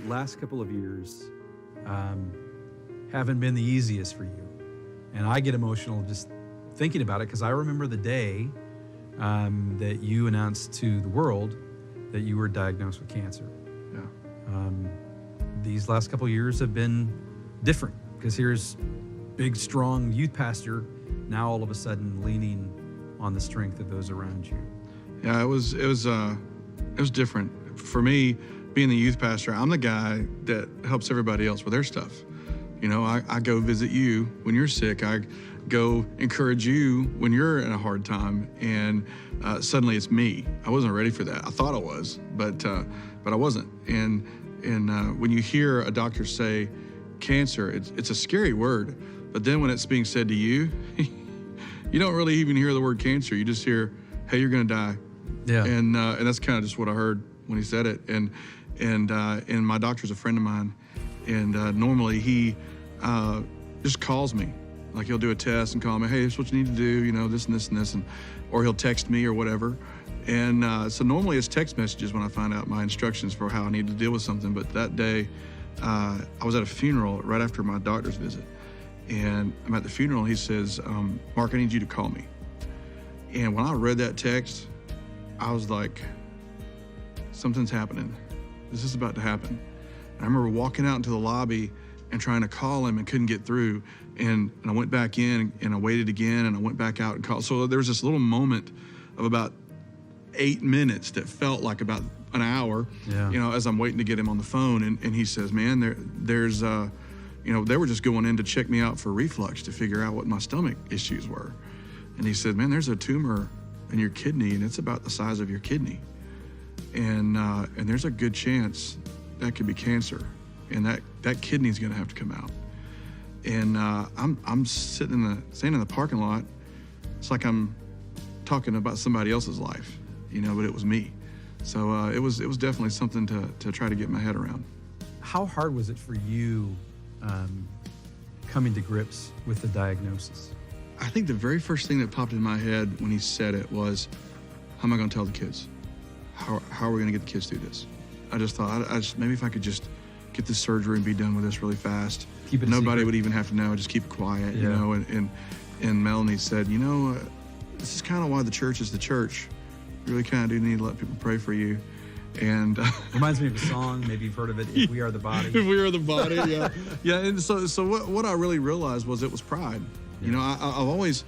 last couple of years haven't been the easiest for you. And I get emotional just thinking about it because I remember the day that you announced to the world that you were diagnosed with cancer. Yeah. These last couple of years have been different because here's big, strong youth pastor now all of a sudden leaning on the strength of those around you. Yeah, it was different. For me, being the youth pastor, I'm the guy that helps everybody else with their stuff. You know, I go visit you when you're sick. I go encourage you when you're in a hard time, and suddenly it's me. I wasn't ready for that. I thought I was, but I wasn't. And when you hear a doctor say cancer, it's a scary word. But then when it's being said to you, you don't really even hear the word cancer. You just hear, "Hey, you're going to die." Yeah. And that's kind of just what I heard when he said it. And my doctor's a friend of mine, and normally he just calls me. Like he'll do a test and call me, "Hey, this is what you need to do, you know, this and this and this," or he'll text me or whatever. And so normally it's text messages when I find out my instructions for how I need to deal with something. But that day, I was at a funeral right after my doctor's visit, and I'm at the funeral. And he says, "Mark, I need you to call me." And when I read that text, I was like, something's happening. This is about to happen. And I remember walking out into the lobby and trying to call him and couldn't get through. And I went back in and I waited again and I went back out and called. So there was this little moment of about 8 minutes that felt like about an hour, you know, as I'm waiting to get him on the phone. And he says, "Man, there's you know, they were just going in to check me out for reflux to figure out what my stomach issues were." And he said, "Man, there's a tumor in your kidney and it's about the size of your kidney. And there's a good chance that could be cancer. And that kidney's gonna have to come out." And I'm standing in the parking lot. It's like I'm talking about somebody else's life, you know, but it was me. So it was definitely something to try to get my head around. How hard was it for you coming to grips with the diagnosis? I think the very first thing that popped in my head when he said it was, how am I gonna tell the kids? How are we gonna get the kids through this? I just thought, maybe if I could just get this surgery and be done with this really fast. Keep it Nobody secret. would even have to know, just keep it quiet, you know? And Melanie said, "You know, this is kind of why the church is the church. You really kind of do need to let people pray for you." And Reminds me of a song, maybe you've heard of it, If We Are the Body. If we are the body, yeah. Yeah, and so what I really realized was it was pride. You know, I've always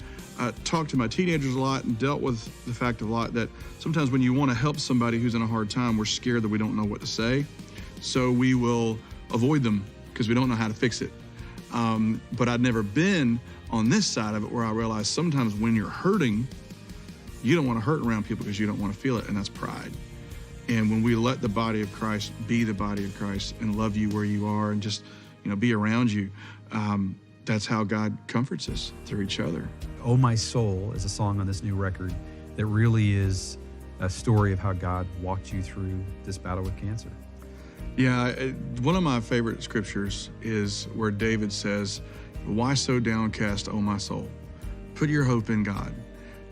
talked to my teenagers a lot and dealt with the fact a lot that sometimes when you want to help somebody who's in a hard time, we're scared that we don't know what to say. So we will avoid them because we don't know how to fix it. But I'd never been on this side of it where I realized sometimes when you're hurting, you don't want to hurt around people because you don't want to feel it, and that's pride. And when we let the body of Christ be the body of Christ and love you where you are and just, you know, be around you, that's how God comforts us, through each other. "Oh My Soul" is a song on this new record that really is a story of how God walked you through this battle with cancer. Yeah, one of my favorite scriptures is where David says, "Why so downcast, O my soul? Put your hope in God."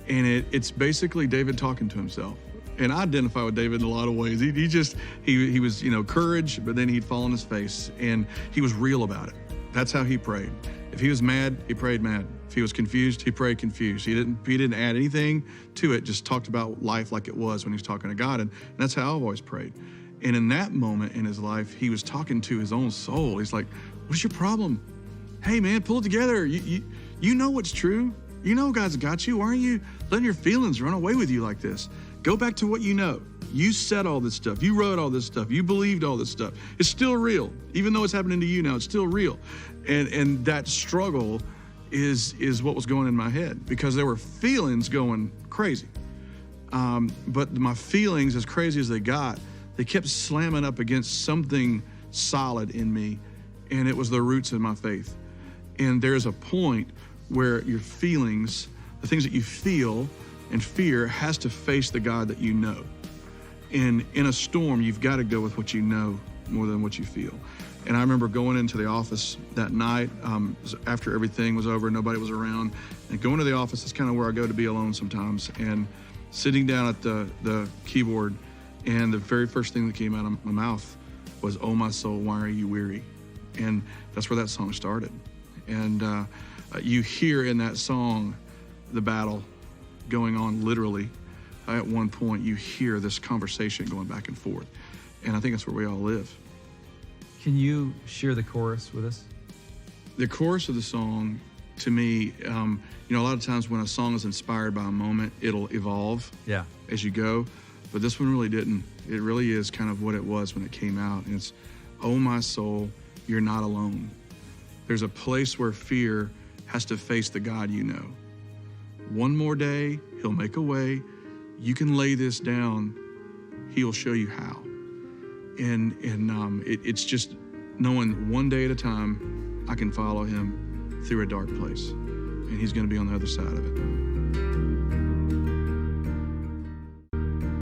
And it's basically David talking to himself. And I identify with David in a lot of ways. He was, you know, courage, but then he'd fall on his face, and he was real about it. That's how he prayed. If he was mad, he prayed mad. If he was confused, he prayed confused. He didn't add anything to it, just talked about life like it was when he was talking to God. And that's how I've always prayed. And in that moment in his life, he was talking to his own soul. He's like, "What's your problem? Hey man, pull it together. You know what's true. You know God's got you. Why aren't you letting your feelings run away with you like this? Go back to what you know. You said all this stuff. You wrote all this stuff. You believed all this stuff. It's still real. Even though it's happening to you now, it's still real." And that struggle is what was going in my head, because there were feelings going crazy. But my feelings, as crazy as they got, they kept slamming up against something solid in me, and it was the roots of my faith. And there's a point where your feelings, the things that you feel and fear, has to face the God that you know. And in a storm, you've got to go with what you know more than what you feel. And I remember going into the office that night after everything was over, nobody was around, and going to the office is kind of where I go to be alone sometimes, and sitting down at the keyboard, and the very first thing that came out of my mouth was, "Oh my soul, why are you weary?" And that's where that song started. And you hear in that song the battle going on literally. At one point, you hear this conversation going back and forth. And I think that's where we all live. Can you share the chorus with us? The chorus of the song, to me, a lot of times when a song is inspired by a moment, it'll evolve as you go. But this one really didn't. It really is kind of what it was when it came out. And it's, "Oh my soul, you're not alone. There's a place where fear has to face the God you know. One more day, he'll make a way. You can lay this down. He'll show you how." And it's just knowing one day at a time, I can follow him through a dark place, and he's going to be on the other side of it.